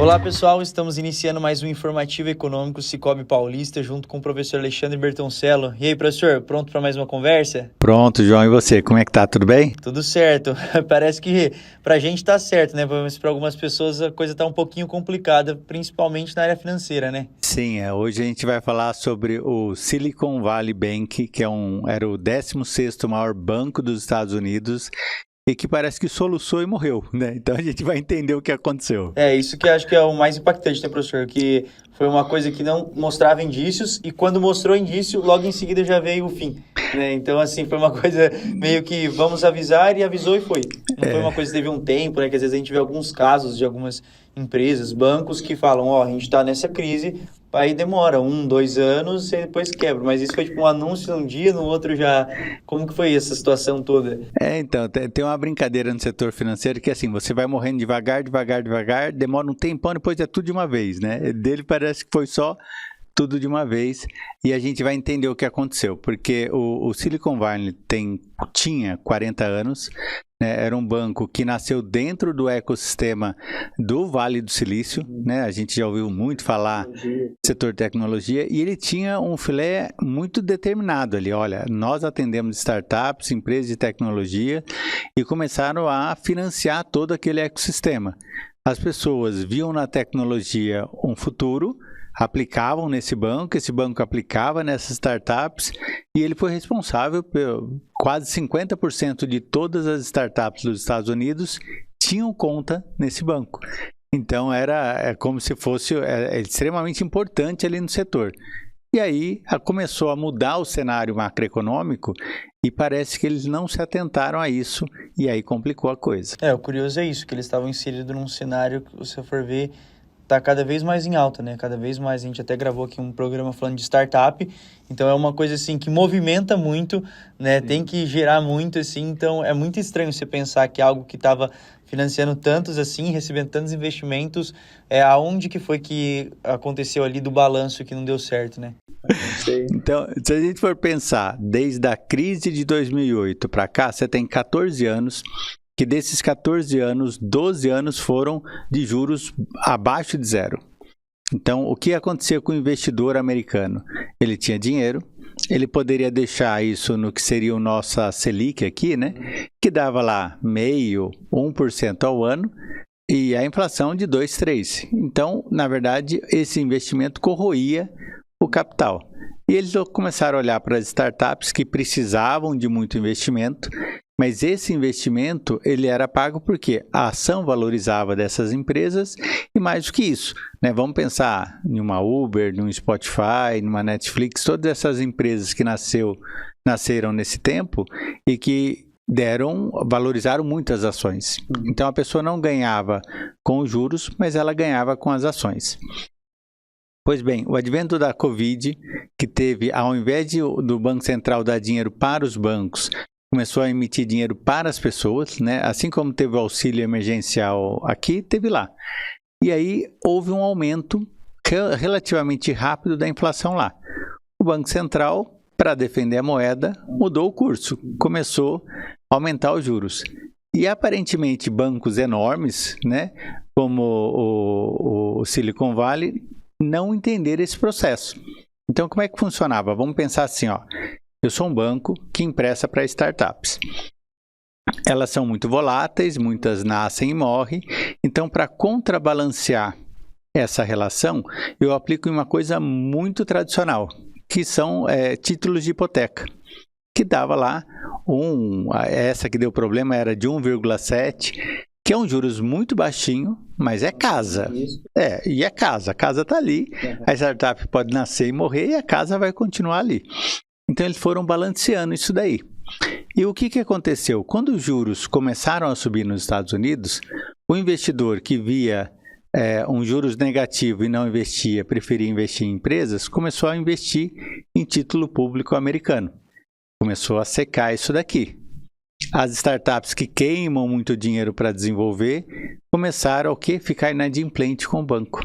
Olá pessoal, estamos iniciando mais um Informativo Econômico Sicoob Paulista junto com o professor Alexandre Bertoncello. E aí professor, pronto para mais uma conversa? Pronto, João, e você? Como é que tá? Tudo bem? Tudo certo, parece que pra gente tá certo, né? Mas para algumas pessoas a coisa tá um pouquinho complicada, principalmente na área financeira, né? Sim, hoje a gente vai falar sobre o Silicon Valley Bank, que era o 16º maior banco dos Estados Unidos e que parece que soluçou e morreu, né? Então a gente vai entender o que aconteceu. Isso que eu acho que é o mais impactante, né, professor? Que foi uma coisa que não mostrava indícios e quando mostrou indício, logo em seguida já veio o fim, né? Então, assim, foi uma coisa meio que vamos avisar e avisou e foi. Não foi uma coisa que teve um tempo, né? Que às vezes a gente vê alguns casos de algumas empresas, bancos que falam, ó, a gente tá nessa crise, aí demora 1, 2 anos e depois quebra. Mas isso foi tipo um anúncio num dia, no outro já... Como que foi essa situação toda? Então, tem uma brincadeira no setor financeiro que assim, você vai morrendo devagar, demora um tempão, depois é tudo de uma vez, né? Dele parece que foi só tudo de uma vez e a gente vai entender o que aconteceu, porque o Silicon Valley tinha 40 anos, né, era um banco que nasceu dentro do ecossistema do Vale do Silício, né, a gente já ouviu muito falar do setor de tecnologia e ele tinha um filé muito determinado ali, olha, nós atendemos startups, empresas de tecnologia e começaram a financiar todo aquele ecossistema. As pessoas viam na tecnologia um futuro, aplicavam nesse banco, esse banco aplicava nessas startups e ele foi responsável por quase 50% de todas as startups dos Estados Unidos tinham conta nesse banco. Então é como se fosse extremamente importante ali no setor. E aí começou a mudar o cenário macroeconômico e parece que eles não se atentaram a isso e aí complicou a coisa. O curioso é isso, que eles estavam inseridos num cenário que você for ver tá cada vez mais em alta, né? Cada vez mais, a gente até gravou aqui um programa falando de startup, então é uma coisa assim que movimenta muito, né? Tem que gerar muito, assim, então é muito estranho você pensar que algo que estava financiando tantos assim, recebendo tantos investimentos, aonde que foi que aconteceu ali do balanço que não deu certo, né? Então, se a gente for pensar, desde a crise de 2008 para cá, você tem 14 anos, que desses 14 anos, 12 anos foram de juros abaixo de zero. Então, o que acontecia com o investidor americano? Ele tinha dinheiro, ele poderia deixar isso no que seria o nosso Selic aqui, né? Que dava lá 0,5%, 1% ao ano, e a inflação de 2%, 3%. Então, na verdade, esse investimento corroía o capital. E eles começaram a olhar para as startups que precisavam de muito investimento, mas esse investimento ele era pago porque a ação valorizava dessas empresas e mais do que isso, né? Vamos pensar em uma Uber, num Spotify, numa Netflix, todas essas empresas que nasceram nesse tempo e que valorizaram muito as ações. Então a pessoa não ganhava com os juros, mas ela ganhava com as ações. Pois bem, o advento da Covid, que teve, ao invés do Banco Central dar dinheiro para os bancos, começou a emitir dinheiro para as pessoas, né? Assim como teve o auxílio emergencial aqui, teve lá. E aí houve um aumento relativamente rápido da inflação lá. O Banco Central, para defender a moeda, mudou o curso, começou a aumentar os juros. E aparentemente bancos enormes, né, como o Silicon Valley, não entenderam esse processo. Então, como é que funcionava? Vamos pensar assim, ó. Eu sou um banco que empresta para startups. Elas são muito voláteis, muitas nascem e morrem. Então, para contrabalancear essa relação, eu aplico uma coisa muito tradicional, que são títulos de hipoteca, que dava lá essa que deu problema era de 1,7, que é um juros muito baixinho, mas é casa. E é casa. A casa está ali, a startup pode nascer e morrer e a casa vai continuar ali. Então, eles foram balanceando isso daí. E o que aconteceu? Quando os juros começaram a subir nos Estados Unidos, o investidor que via um juros negativo e não investia, preferia investir em empresas, começou a investir em título público americano. Começou a secar isso daqui. As startups que queimam muito dinheiro para desenvolver começaram a ficar inadimplente com o banco.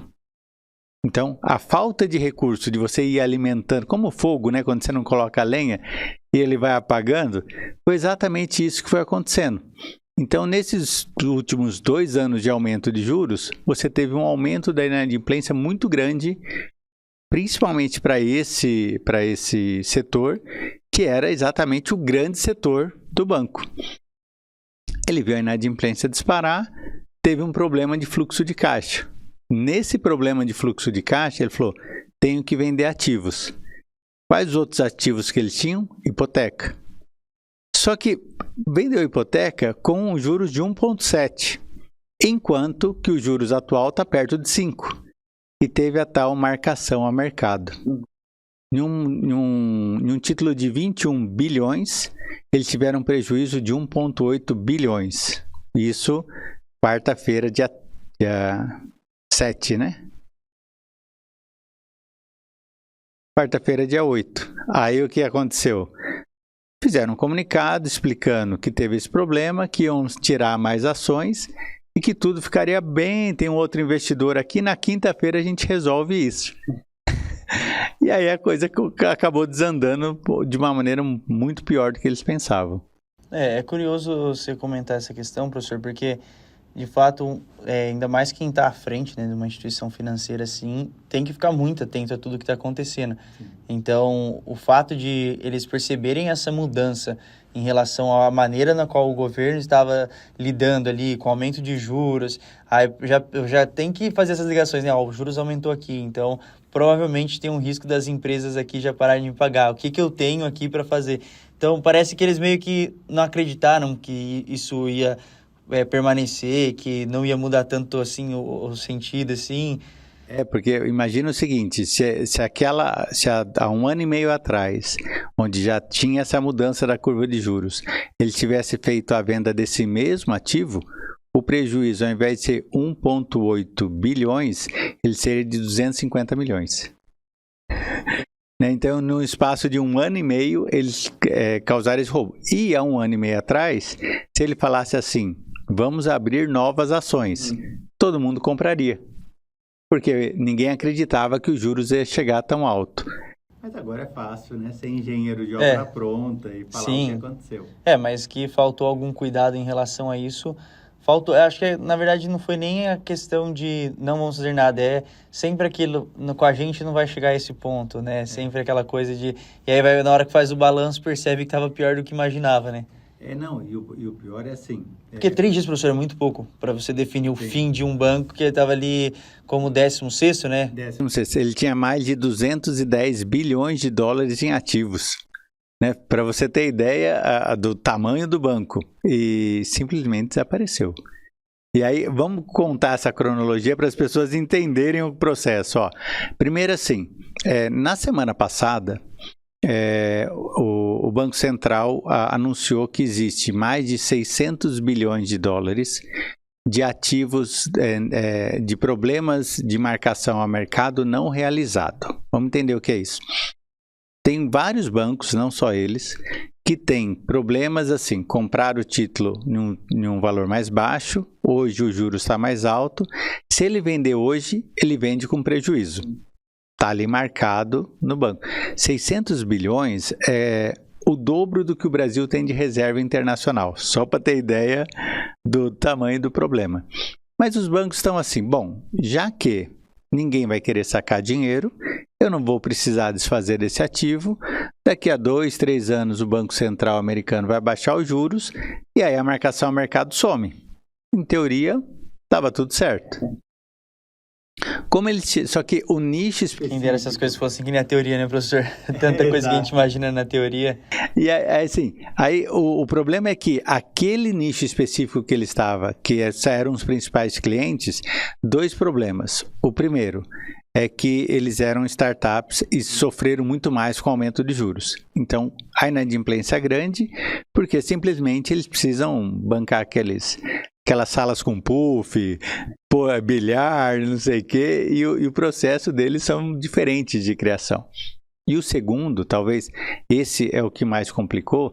Então, a falta de recurso de você ir alimentando, como fogo, né, quando você não coloca a lenha e ele vai apagando, foi exatamente isso que foi acontecendo. Então, nesses últimos 2 anos de aumento de juros, você teve um aumento da inadimplência muito grande, principalmente para esse setor, que era exatamente o grande setor do banco. Ele viu a inadimplência disparar, teve um problema de fluxo de caixa. Nesse problema de fluxo de caixa, ele falou, tenho que vender ativos. Quais os outros ativos que eles tinham? Hipoteca. Só que vendeu hipoteca com juros de 1,7, enquanto que o juros atual está perto de 5. E teve a tal marcação a mercado. Em um título de 21 bilhões, eles tiveram um prejuízo de 1,8 bilhões. Isso, quarta-feira, dia 7, né? Quarta-feira, dia 8. Aí o que aconteceu? Fizeram um comunicado explicando que teve esse problema, que iam tirar mais ações e que tudo ficaria bem. Tem um outro investidor aqui, na quinta-feira a gente resolve isso. E aí a coisa acabou desandando de uma maneira muito pior do que eles pensavam. É curioso você comentar essa questão, professor, porque, de fato, ainda mais quem está à frente, né, de uma instituição financeira assim, tem que ficar muito atento a tudo que está acontecendo. Sim. Então, o fato de eles perceberem essa mudança em relação à maneira na qual o governo estava lidando ali com o aumento de juros, aí já tem que fazer essas ligações, né? O juros aumentou aqui, então provavelmente tem um risco das empresas aqui já pararem de pagar. O que eu tenho aqui para fazer? Então, parece que eles meio que não acreditaram que isso ia permanecer, que não ia mudar tanto assim o sentido, assim. Porque imagina o seguinte, se há 1 ano e meio atrás, onde já tinha essa mudança da curva de juros, ele tivesse feito a venda desse mesmo ativo, o prejuízo, ao invés de ser 1,8 bilhões, ele seria de 250 milhões. Então, no espaço de 1 ano e meio, eles causaram esse roubo. E há 1 ano e meio atrás, se ele falasse assim, vamos abrir novas ações, todo mundo compraria. Porque ninguém acreditava que os juros ia chegar tão alto. Mas agora é fácil, né? Ser engenheiro de obra pronta e falar o que aconteceu. Mas que faltou algum cuidado em relação a isso. Acho que, na verdade, não foi nem a questão de não vamos fazer nada. É sempre aquilo, com a gente não vai chegar a esse ponto, né? Sempre aquela coisa de... E aí, na hora que faz o balanço, percebe que estava pior do que imaginava, né? E o pior é assim... Porque 3 dias, professor, é muito pouco para você definir o fim de um banco que estava ali como 16º, né? 16º. Ele tinha mais de 210 bilhões de dólares em ativos, né? Para você ter ideia do tamanho do banco. E simplesmente desapareceu. E aí, vamos contar essa cronologia para as pessoas entenderem o processo. Primeiro assim, na semana passada... o Banco Central anunciou que existe mais de 600 bilhões de dólares de ativos, de problemas de marcação a mercado não realizado. Vamos entender o que é isso. Tem vários bancos, não só eles, que têm problemas assim, comprar o título em um valor mais baixo, hoje o juros está mais alto, se ele vender hoje, ele vende com prejuízo. Está ali marcado no banco. 600 bilhões é o dobro do que o Brasil tem de reserva internacional, só para ter ideia do tamanho do problema. Mas os bancos estão assim, bom, já que ninguém vai querer sacar dinheiro, eu não vou precisar desfazer desse ativo, daqui a 2, 3 anos o Banco Central americano vai baixar os juros e aí a marcação ao mercado some. Em teoria, estava tudo certo. Só que o nicho específico... Quem dera essas coisas fossem que nem a teoria, né, professor? Tanta coisa que a gente imagina na teoria. E assim, aí o problema é que aquele nicho específico que ele estava, que eram os principais clientes, 2 problemas. O primeiro é que eles eram startups e sofreram muito mais com o aumento de juros. Então, a inadimplência é grande, porque simplesmente eles precisam bancar aquelas salas com puff, bilhar, não sei o quê, e o processo deles são diferentes de criação. E o segundo, talvez esse é o que mais complicou,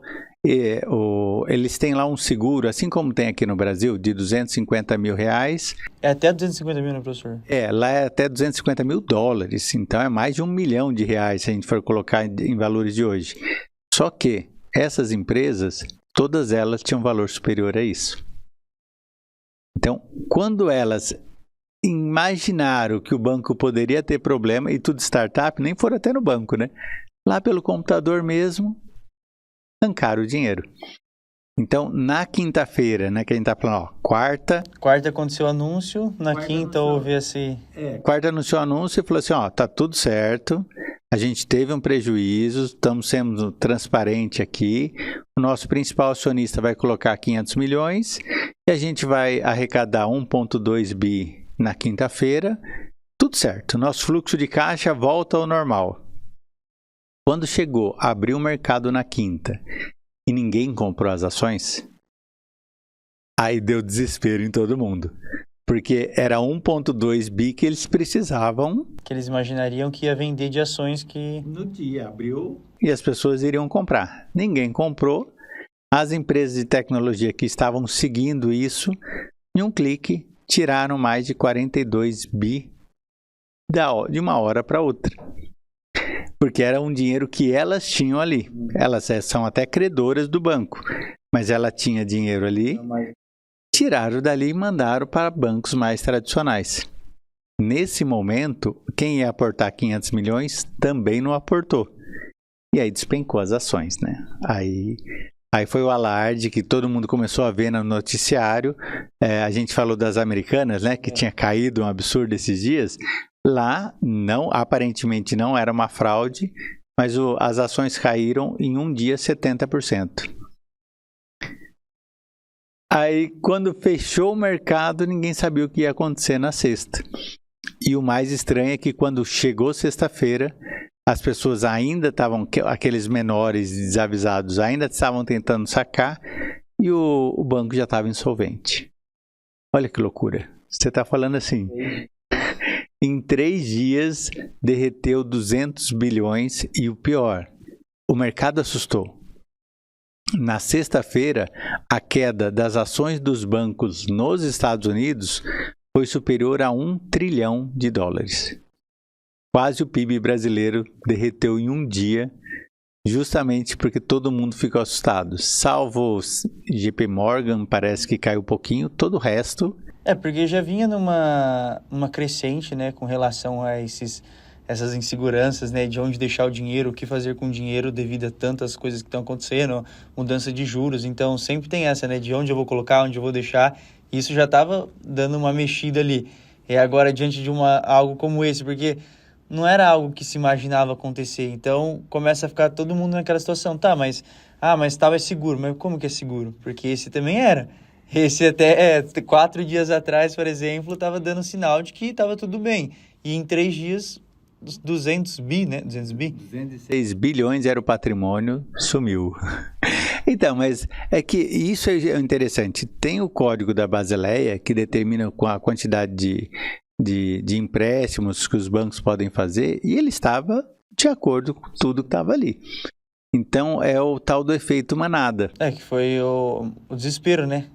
eles têm lá um seguro, assim como tem aqui no Brasil, de 250 mil reais. É até 250 mil, né, professor? Lá é até 250 mil dólares, então é mais de R$1 milhão se a gente for colocar em valores de hoje. Só que essas empresas, todas elas tinham valor superior a isso. Então, quando elas imaginaram que o banco poderia ter problema, e tudo startup, nem foram até no banco, né? Lá pelo computador mesmo, arrancaram o dinheiro. Então, na quinta-feira, né, que a gente tá falando, ó, quarta aconteceu o anúncio, na quinta houve esse... quarta anunciou o anúncio e falou assim, ó, tá tudo certo, a gente teve um prejuízo, estamos sendo transparente aqui, o nosso principal acionista vai colocar 500 milhões e a gente vai arrecadar 1,2 bi na quinta-feira, tudo certo, nosso fluxo de caixa volta ao normal. Quando chegou, abriu o mercado na quinta e ninguém comprou as ações, aí deu desespero em todo mundo. Porque era 1,2 bi que eles precisavam. Que eles imaginariam que ia vender de ações que... No dia abriu e as pessoas iriam comprar. Ninguém comprou. As empresas de tecnologia que estavam seguindo isso, em um clique, tiraram mais de 42 bi de uma hora para outra. Porque era um dinheiro que elas tinham ali. Elas são até credoras do banco, mas ela tinha dinheiro ali, tiraram dali e mandaram para bancos mais tradicionais. Nesse momento, quem ia aportar 500 milhões também não aportou. E aí despencou as ações, né? Aí foi o alarde que todo mundo começou a ver no noticiário. A gente falou das Americanas, né? Que tinha caído um absurdo esses dias. Lá, não, aparentemente não era uma fraude, mas as ações caíram em um dia 70%. Aí, quando fechou o mercado, ninguém sabia o que ia acontecer na sexta. E o mais estranho é que quando chegou sexta-feira, as pessoas ainda estavam, aqueles menores desavisados, ainda estavam tentando sacar e o banco já estava insolvente. Olha que loucura. Você está falando assim... Em 3 dias, derreteu 200 bilhões e o pior, o mercado assustou. Na sexta-feira, a queda das ações dos bancos nos Estados Unidos foi superior a 1 trilhão de dólares. Quase o PIB brasileiro derreteu em um dia, justamente porque todo mundo ficou assustado. Salvo JP Morgan, parece que caiu um pouquinho, todo o resto... porque já vinha numa crescente, né, com relação a essas inseguranças, né, de onde deixar o dinheiro, o que fazer com o dinheiro devido a tantas coisas que estão acontecendo, mudança de juros. Então, sempre tem essa, né, de onde eu vou colocar, onde eu vou deixar. Isso já estava dando uma mexida ali. E agora, diante de algo como esse, porque não era algo que se imaginava acontecer. Então, começa a ficar todo mundo naquela situação. Tá, mas estava seguro. Mas como que é seguro? Porque esse também era. Esse até 4 dias atrás, por exemplo, estava dando sinal de que estava tudo bem. E em 3 dias, 200 bi, né? 200 bi? 206 bilhões era o patrimônio, sumiu. Então, mas é que isso é interessante. Tem o código da Basileia que determina a quantidade de empréstimos que os bancos podem fazer e ele estava de acordo com tudo que estava ali. Então, é o tal do efeito manada. Que foi o desespero, né?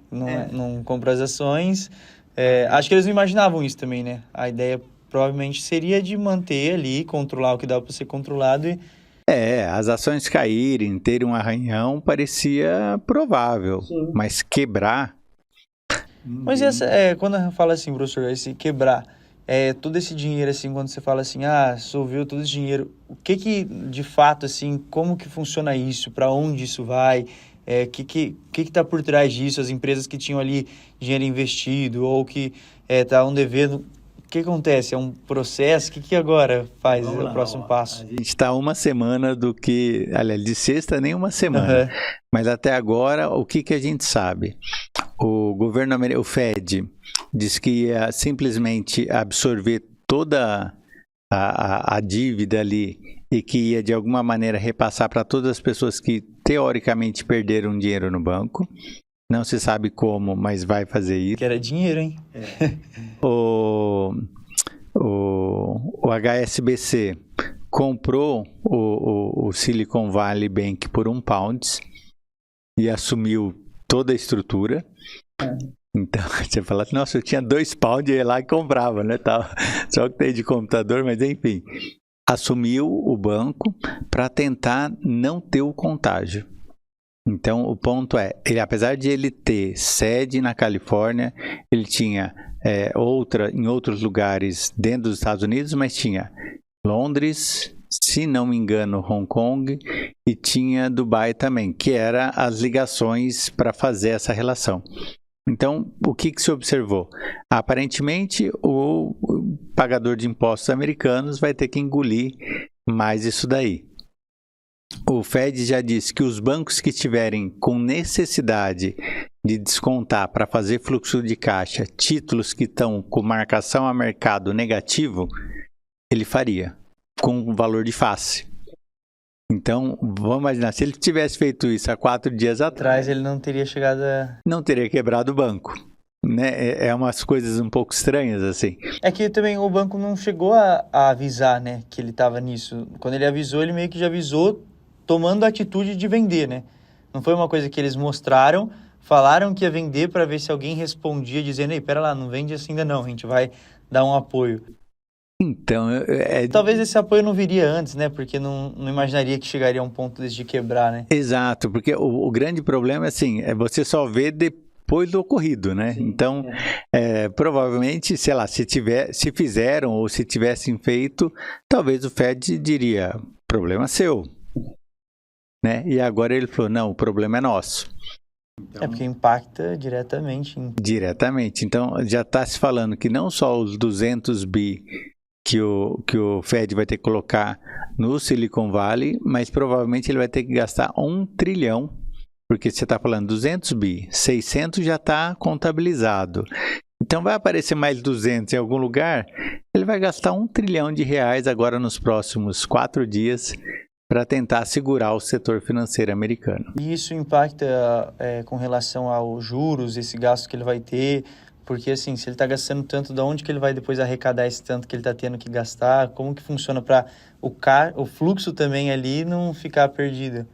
Não comprou as ações. Acho que eles não imaginavam isso também, né? A ideia provavelmente seria de manter ali, controlar o que dava para ser controlado. As ações caírem, terem um arranhão, parecia provável. Sim. Mas quebrar... Mas quando fala assim, professor, esse quebrar... todo esse dinheiro, assim, quando você fala assim, dissolveu todo esse dinheiro, o que de fato, assim, como que funciona isso? Para onde isso vai? O que está por trás disso? As empresas que tinham ali dinheiro investido ou que estavam devendo, o que acontece? É um processo? O que agora faz o próximo passo? A gente está uma semana do que, aliás, de sexta nem uma semana, mas até agora, o que a gente sabe? O governo americano, o Fed, diz que ia simplesmente absorver toda a dívida ali e que ia de alguma maneira repassar para todas as pessoas que teoricamente perderam dinheiro no banco. Não se sabe como, mas vai fazer isso. Que era dinheiro, hein? O HSBC comprou o Silicon Valley Bank por £1 e assumiu toda a estrutura. Então, você fala assim, nossa, eu tinha £2 e ia lá e comprava, né? Só que tem de computador, mas enfim. Assumiu o banco para tentar não ter o contágio. Então, o ponto é, apesar de ele ter sede na Califórnia, ele tinha outra em outros lugares dentro dos Estados Unidos, mas tinha Londres, se não me engano, Hong Kong, e tinha Dubai também, que eram as ligações para fazer essa relação. Então, o que se observou? Aparentemente, o pagador de impostos americanos vai ter que engolir mais isso daí. O Fed já disse que os bancos que estiverem com necessidade de descontar para fazer fluxo de caixa títulos que estão com marcação a mercado negativo, ele faria, com valor de face. Então, vamos imaginar, se ele tivesse feito isso há 4 dias atrás, ele não teria chegado a... Não teria quebrado o banco. Né? Umas coisas um pouco estranhas, assim. É que também o banco não chegou a avisar, né, que ele estava nisso. Quando ele avisou, ele meio que já avisou tomando a atitude de vender, né? Não foi uma coisa que eles mostraram, falaram que ia vender para ver se alguém respondia dizendo, ei, pera lá, não vende assim ainda não, a gente vai dar um apoio. Então, talvez esse apoio não viria antes, né? Porque não imaginaria que chegaria a um ponto desse de quebrar, né? Exato, porque o grande problema é assim, você só vê depois do ocorrido, né? Sim, então, provavelmente, sei lá, se fizeram ou se tivessem feito, talvez o Fed diria, problema seu. Né? E agora ele falou, não, o problema é nosso. Então, porque impacta diretamente. Diretamente. Então, já está se falando que não só os 200 bi que o Fed vai ter que colocar no Silicon Valley, mas provavelmente ele vai ter que gastar 1 trilhão, porque você está falando 200 bi, 600 já está contabilizado. Então, vai aparecer mais 200 em algum lugar, ele vai gastar 1 trilhão de reais agora nos próximos 4 dias, para tentar segurar o setor financeiro americano. E isso impacta com relação aos juros, esse gasto que ele vai ter, porque assim, se ele está gastando tanto, de onde que ele vai depois arrecadar esse tanto que ele está tendo que gastar? Como que funciona para o fluxo também ali não ficar perdido?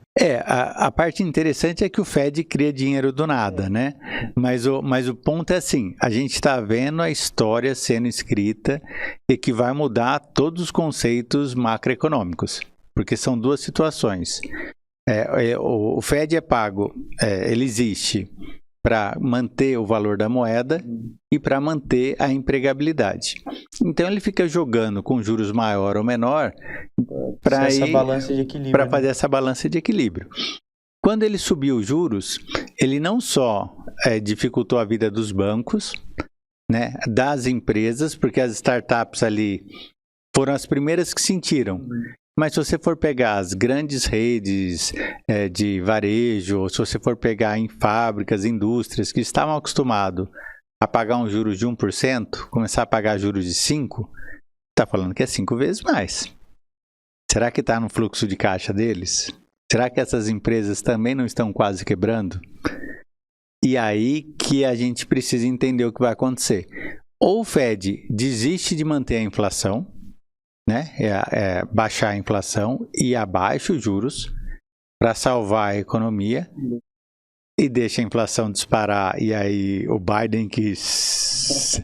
A parte interessante é que o Fed cria dinheiro do nada, né? Mas o ponto é assim, a gente está vendo a história sendo escrita e que vai mudar todos os conceitos macroeconômicos. Porque são duas situações. O Fed é pago, ele existe para manter o valor da moeda e para manter a empregabilidade. Então ele fica jogando com juros maior ou menor para fazer essa balança de equilíbrio. Quando ele subiu os juros, ele não só dificultou a vida dos bancos, né, das empresas, porque as startups ali foram as primeiras que sentiram. Mas se você for pegar as grandes redes de varejo, ou se você for pegar em fábricas, indústrias que estavam acostumados a pagar um juros de 1%, começar a pagar juros de 5%, está falando que é 5 vezes mais. Será que está no fluxo de caixa deles? Será que essas empresas também não estão quase quebrando? E aí que a gente precisa entender o que vai acontecer. Ou o Fed desiste de manter a inflação, né? Baixar a inflação e abaixa os juros para salvar a economia e deixa a inflação disparar e aí o Biden que se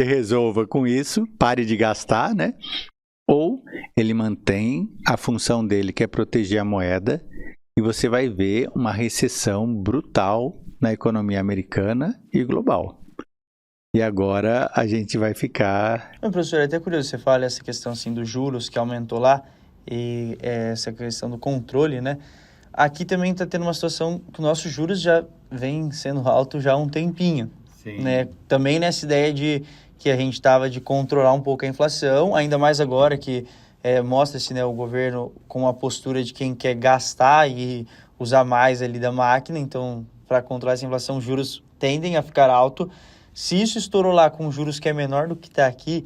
resolva com isso, pare de gastar, né? Ou ele mantém a função dele, que é proteger a moeda, e você vai ver uma recessão brutal na economia americana e global. E agora a gente vai ficar... Professor, é até curioso, você fala essa questão assim, dos juros que aumentou lá e essa questão do controle, né? Aqui também está tendo uma situação que nossos juros já vem sendo alto já há um tempinho. Sim. Né? Também nessa ideia de que a gente estava de controlar um pouco a inflação, ainda mais agora que mostra-se, né, o governo com a postura de quem quer gastar e usar mais ali da máquina. Então, para controlar essa inflação, os juros tendem a ficar alto. Se isso estourou lá com juros que é menor do que está aqui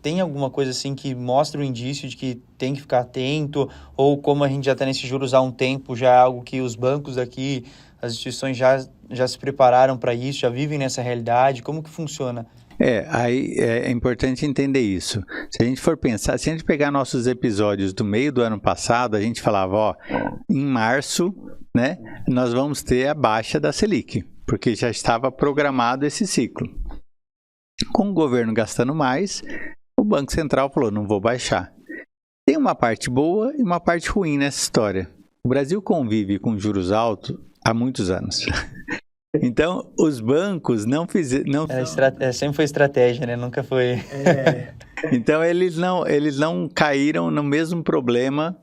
tem alguma coisa assim que mostra o indício de que tem que ficar atento, ou como a gente já está nesses juros há um tempo, já é algo que os bancos aqui, as instituições já se prepararam para isso, já vivem nessa realidade, como que funciona? Aí é importante entender isso. Se a gente for pensar, se a gente pegar nossos episódios do meio do ano passado, a gente falava, em março, né, nós vamos ter a baixa da Selic, porque já estava programado esse ciclo. Com o governo gastando mais, o Banco Central falou, não vou baixar. Tem uma parte boa e uma parte ruim nessa história. O Brasil convive com juros altos há muitos anos. Então, os bancos não fizeram... Sempre foi estratégia, né? Nunca foi... Então, eles não caíram no mesmo problema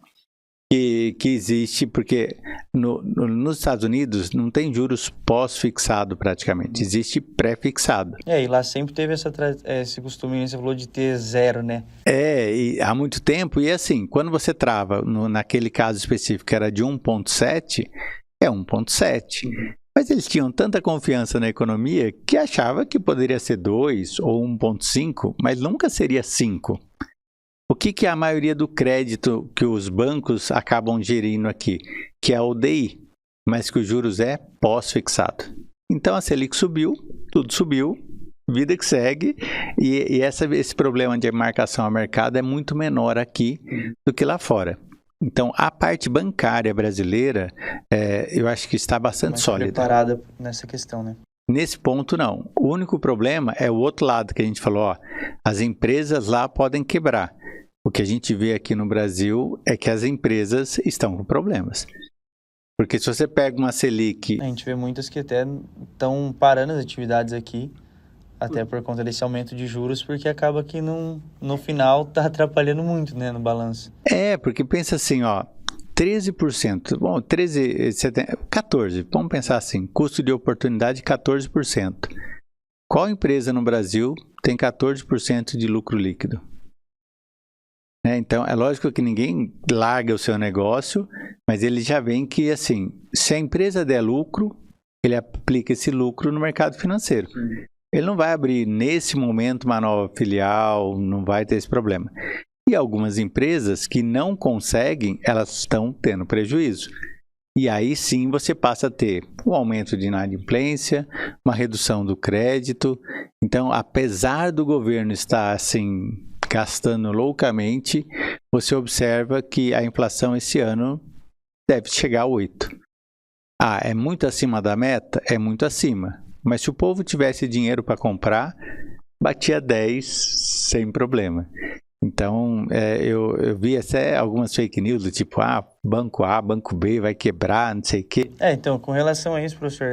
que existe, porque nos Estados Unidos não tem juros pós-fixado praticamente, existe pré-fixado. E lá sempre teve esse costume, você falou de ter zero, né? E há muito tempo, e assim, quando você trava, naquele caso específico que era de 1,7, é 1,7. Mas eles tinham tanta confiança na economia que achava que poderia ser 2 ou 1,5, mas nunca seria 5. O que é a maioria do crédito que os bancos acabam gerindo aqui? Que é o DI, mas que os juros é pós-fixado. Então a Selic subiu, tudo subiu, vida que segue, e esse problema de marcação ao mercado é muito menor aqui do que lá fora. Então, a parte bancária brasileira, eu acho que está bastante sólida. Preparada nessa questão, né? Nesse ponto, não. O único problema é o outro lado que a gente falou, as empresas lá podem quebrar. O que a gente vê aqui no Brasil é que as empresas estão com problemas. Porque se você pega uma Selic... A gente vê muitas que até estão parando as atividades aqui, até por conta desse aumento de juros, porque acaba que no final está atrapalhando muito, né, no balanço. Porque pensa assim, 13%, bom, 14%, vamos pensar assim, custo de oportunidade 14%. Qual empresa no Brasil tem 14% de lucro líquido? Então, é lógico que ninguém larga o seu negócio, mas ele já vem que, assim, se a empresa der lucro, ele aplica esse lucro no mercado financeiro. Ele não vai abrir, nesse momento, uma nova filial, não vai ter esse problema. E algumas empresas que não conseguem, elas estão tendo prejuízo. E aí sim você passa a ter um aumento de inadimplência, uma redução do crédito. Então, apesar do governo estar assim, gastando loucamente, você observa que a inflação esse ano deve chegar a 8%. É muito acima da meta? É muito acima. Mas se o povo tivesse dinheiro para comprar, batia 10 sem problema. Então, eu vi até algumas fake news do tipo, banco A, banco B vai quebrar, não sei o quê. Então, com relação a isso, professor,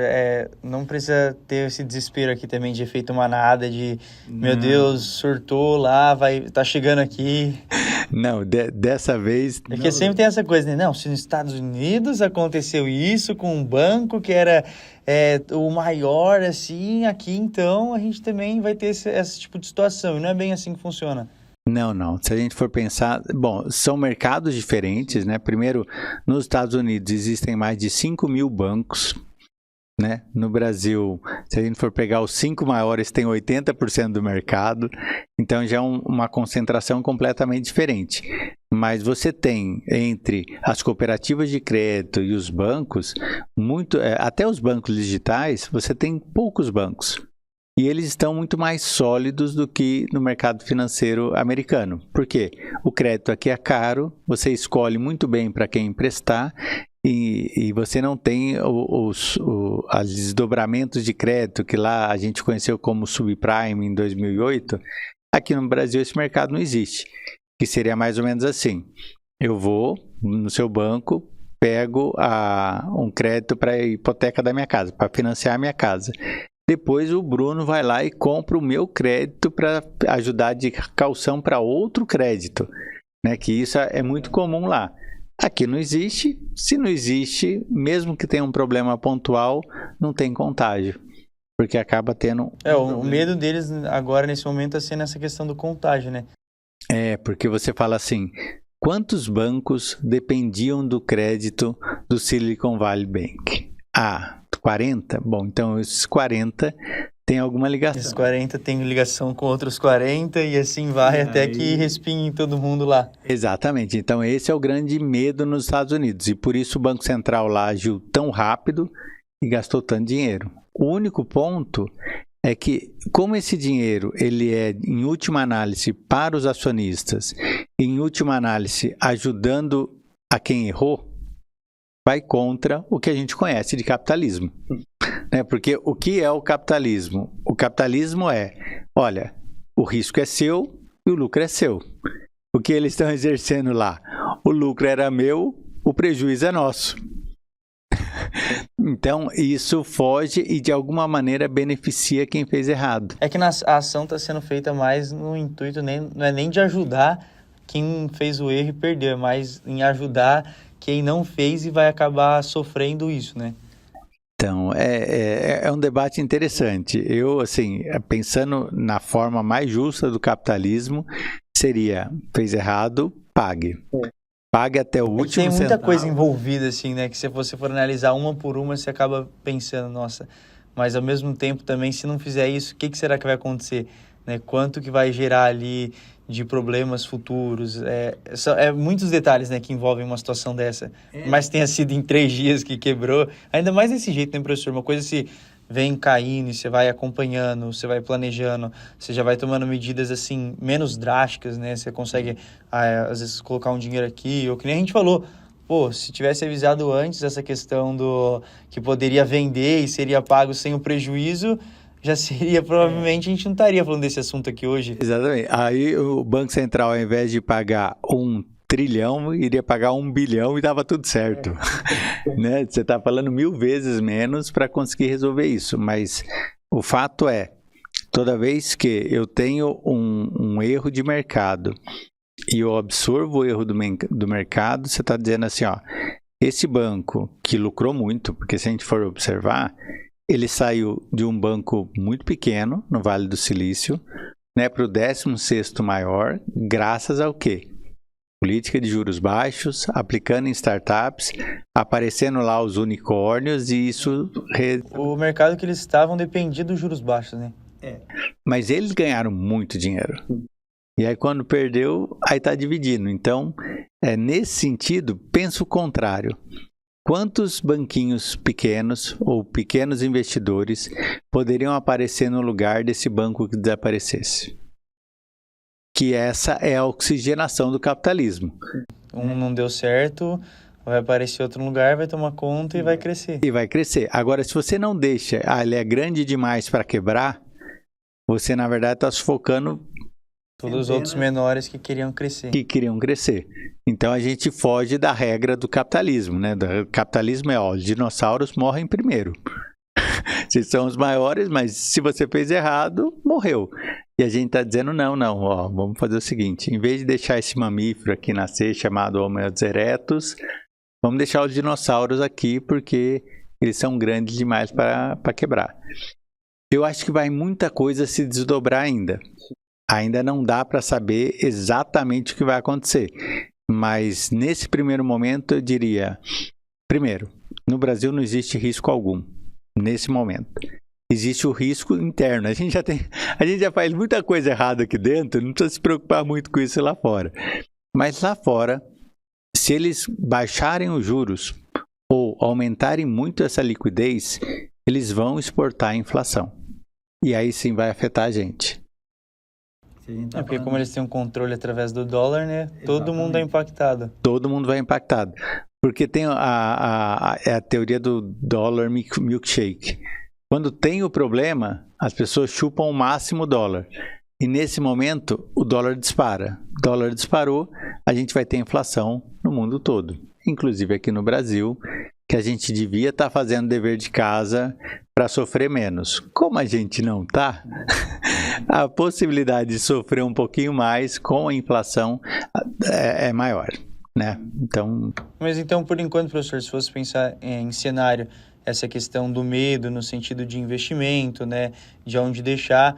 não precisa ter esse desespero aqui também de efeito manada, meu Deus, surtou lá, tá chegando aqui. Não, dessa vez... Porque sempre tem essa coisa, né? Não, se nos Estados Unidos aconteceu isso com um banco que era o maior, assim, aqui então a gente também vai ter esse tipo de situação. E não é bem assim que funciona. Não. Se a gente for pensar... Bom, são mercados diferentes, né? Primeiro, nos Estados Unidos existem mais de 5 mil bancos, né? No Brasil, se a gente for pegar os 5 maiores, tem 80% do mercado. Então, já é uma concentração completamente diferente. Mas você tem, entre as cooperativas de crédito e os bancos, até os bancos digitais, você tem poucos bancos. E eles estão muito mais sólidos do que no mercado financeiro americano. Por quê? O crédito aqui é caro, você escolhe muito bem para quem emprestar e você não tem os desdobramentos de crédito que lá a gente conheceu como subprime em 2008. Aqui no Brasil esse mercado não existe, que seria mais ou menos assim. Eu vou no seu banco, pego um crédito para a hipoteca da minha casa, para financiar a minha casa. Depois o Bruno vai lá e compra o meu crédito para ajudar de caução para outro crédito, né? Que isso é muito comum lá. Aqui não existe. Se não existe, mesmo que tenha um problema pontual, não tem contágio, porque acaba tendo... o medo deles agora, nesse momento, é sendo essa questão do contágio, né? Porque você fala assim, quantos bancos dependiam do crédito do Silicon Valley Bank? 40? Bom, então esses 40 têm alguma ligação. Esses 40 têm ligação com outros 40 e assim vai até que respingue em todo mundo lá. Exatamente. Então esse é o grande medo nos Estados Unidos e por isso o Banco Central lá agiu tão rápido e gastou tanto dinheiro. O único ponto é que, como esse dinheiro ele é, em última análise, para os acionistas, e em última análise, ajudando a quem errou, vai contra o que a gente conhece de capitalismo. Né? Porque o que é o capitalismo? O capitalismo olha, o risco é seu e o lucro é seu. O que eles estão exercendo lá? O lucro era meu, o prejuízo é nosso. Então, isso foge e de alguma maneira beneficia quem fez errado. É que a ação está sendo feita mais no intuito, não é nem de ajudar quem fez o erro e perdeu, é mais em ajudar quem não fez e vai acabar sofrendo isso, né? Então, é um debate interessante. Eu, assim, pensando na forma mais justa do capitalismo, seria, fez errado, pague. Pague até o último centavo. Tem muita coisa centavo. envolvida, assim, né? Que se você for analisar uma por uma, você acaba pensando, nossa, mas ao mesmo tempo também, se não fizer isso, o que será que vai acontecer? Né? Quanto que vai gerar ali de problemas futuros? Muitos detalhes, né, que envolvem uma situação dessa. Mas tenha sido em 3 dias que quebrou. Ainda mais desse jeito, né, professor? Uma coisa se vem caindo e você vai acompanhando, você vai planejando, você já vai tomando medidas, assim, menos drásticas, né? Você consegue, às vezes, colocar um dinheiro aqui, ou que nem a gente falou, pô, se tivesse avisado antes essa questão do que poderia vender e seria pago sem o prejuízo, já seria, provavelmente, a gente não estaria falando desse assunto aqui hoje. Exatamente. Aí o Banco Central, ao invés de pagar 1 trilhão, iria pagar 1 bilhão e dava tudo certo. Né? Você está falando 1000 vezes menos para conseguir resolver isso. Mas o fato é, toda vez que eu tenho um erro de mercado e eu absorvo o erro do mercado, você está dizendo assim, ó, esse banco que lucrou muito, porque se a gente for observar, ele saiu de um banco muito pequeno, no Vale do Silício, né, para o 16º maior, graças ao quê? Política de juros baixos, aplicando em startups, aparecendo lá os unicórnios e isso... O mercado que eles estavam dependia dos juros baixos, né? Mas eles ganharam muito dinheiro. E aí quando perdeu, aí está dividindo. Então, nesse sentido, pensa o contrário. Quantos banquinhos pequenos ou pequenos investidores poderiam aparecer no lugar desse banco que desaparecesse? Que essa é a oxigenação do capitalismo. Um não deu certo, vai aparecer outro lugar, vai tomar conta e vai crescer. E vai crescer. Agora, se você não deixa, ele é grande demais para quebrar, você, na verdade, está sufocando todos os outros menores que queriam crescer. Então, a gente foge da regra do capitalismo, né? O capitalismo os dinossauros morrem primeiro. Vocês são os maiores, mas se você fez errado, morreu. E a gente está dizendo, não, ó, vamos fazer o seguinte, em vez de deixar esse mamífero aqui nascer, chamado Homo erectus, vamos deixar os dinossauros aqui, porque eles são grandes demais para quebrar. Eu acho que vai muita coisa se desdobrar ainda. Ainda não dá para saber exatamente o que vai acontecer. Mas nesse primeiro momento eu diria, primeiro, no Brasil não existe risco algum, nesse momento. Existe o risco interno. A gente já faz muita coisa errada aqui dentro, não precisa se preocupar muito com isso lá fora. Mas lá fora, se eles baixarem os juros ou aumentarem muito essa liquidez, eles vão exportar a inflação. E aí sim vai afetar a gente. Porque como eles têm um controle através do dólar, né? Exatamente. Todo mundo é impactado. Todo mundo vai impactado. Porque tem a teoria do dólar milkshake. Quando tem o problema, as pessoas chupam o máximo dólar. E nesse momento, o dólar dispara. O dólar disparou, a gente vai ter inflação no mundo todo. Inclusive aqui no Brasil, que a gente devia estar fazendo dever de casa para sofrer menos. Como a gente não está, a possibilidade de sofrer um pouquinho mais com a inflação é maior, né? Mas então, por enquanto, professor, se fosse pensar em cenário, essa questão do medo no sentido de investimento, né, de onde deixar,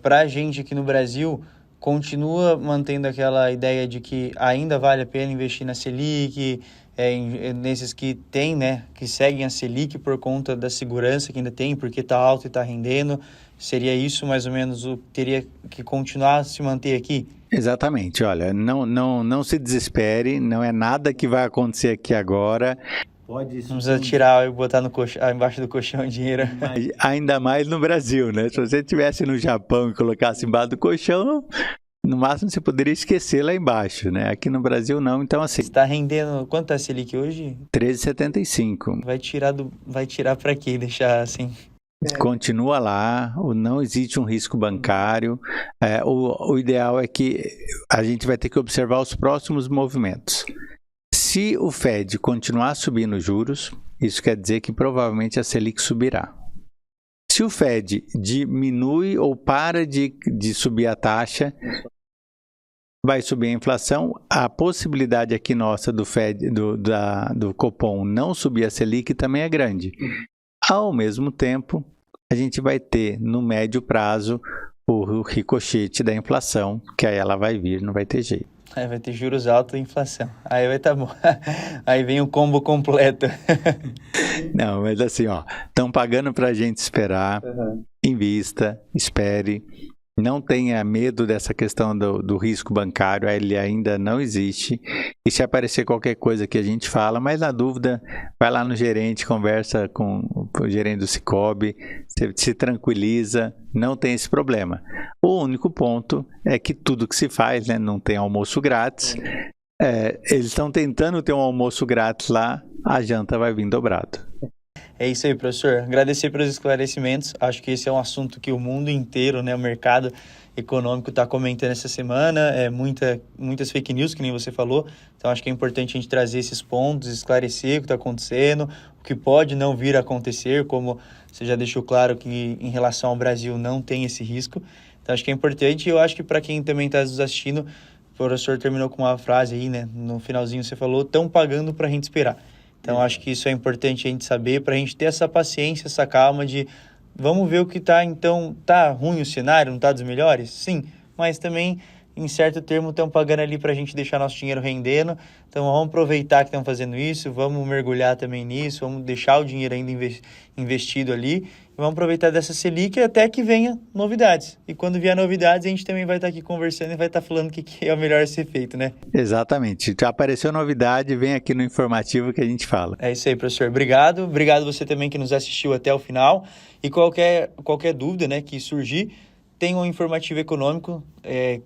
para a gente aqui no Brasil, continua mantendo aquela ideia de que ainda vale a pena investir na Selic, nesses que tem, né, que seguem a Selic por conta da segurança que ainda tem, porque está alto e está rendendo. Seria isso mais ou menos o que teria que continuar a se manter aqui? Exatamente. Olha, não se desespere, não é nada que vai acontecer aqui agora. Vamos tirar e botar embaixo do colchão o dinheiro. Ainda mais no Brasil, né? Se você estivesse no Japão e colocasse embaixo do colchão, no máximo você poderia esquecer lá embaixo, né? Aqui no Brasil não, então assim... Está rendendo... Quanto está a Selic hoje? 13,75. Vai tirar para quê? Deixar assim... Continua lá, não existe um risco bancário. O ideal é que a gente vai ter que observar os próximos movimentos. Se Se o Fed continuar subindo os juros, isso quer dizer que provavelmente a Selic subirá. Se o Fed diminui ou para de subir a taxa, vai subir a inflação. A possibilidade aqui nossa do Fed, do Copom não subir a Selic também é grande. Ao mesmo tempo, a gente vai ter no médio prazo o ricochete da inflação, que aí ela vai vir, não vai ter jeito. Vai ter juros altos e inflação. Aí vai estar bom. Aí vem o combo completo. Não, mas assim, estão pagando para a gente esperar, invista, espere. Não tenha medo dessa questão do risco bancário, ele ainda não existe. E se aparecer qualquer coisa que a gente fala, mas na dúvida, vai lá no gerente, conversa com o gerente do Sicoob, se tranquiliza, não tem esse problema. O único ponto é que tudo que se faz, né, não tem almoço grátis. Eles estão tentando ter um almoço grátis lá, a janta vai vir dobrado. É isso aí, professor. Agradecer pelos esclarecimentos. Acho que esse é um assunto que o mundo inteiro, né, o mercado econômico está comentando essa semana. Muitas fake news, que nem você falou. Então, acho que é importante a gente trazer esses pontos, esclarecer o que está acontecendo, o que pode não vir a acontecer, como você já deixou claro que em relação ao Brasil não tem esse risco. Então, acho que é importante. E eu acho que para quem também está nos assistindo, o professor terminou com uma frase aí, né? No finalzinho você falou, estão pagando para a gente esperar. Então, acho que isso é importante a gente saber, para a gente ter essa paciência, essa calma de vamos ver o que está, então, tá ruim o cenário, não está dos melhores? Sim, mas também, em certo termo, estão pagando ali para a gente deixar nosso dinheiro rendendo. Então, vamos aproveitar que estão fazendo isso, vamos mergulhar também nisso, vamos deixar o dinheiro ainda investido ali. E vamos aproveitar dessa Selic até que venha novidades. E quando vier novidades, a gente também vai estar aqui conversando e vai estar falando o que é o melhor a ser feito, né? Exatamente. Já apareceu novidade, vem aqui no informativo que a gente fala. É isso aí, professor. Obrigado. Obrigado você também que nos assistiu até o final. E qualquer dúvida, né, que surgir, tem um informativo econômico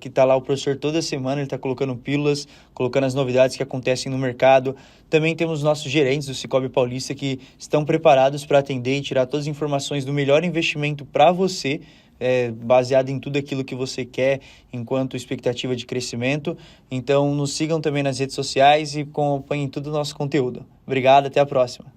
que está lá o professor toda semana, ele está colocando pílulas, colocando as novidades que acontecem no mercado. Também temos nossos gerentes do Sicoob Paulista que estão preparados para atender e tirar todas as informações do melhor investimento para você, baseado em tudo aquilo que você quer enquanto expectativa de crescimento. Então, nos sigam também nas redes sociais e acompanhem todo o nosso conteúdo. Obrigado, até a próxima.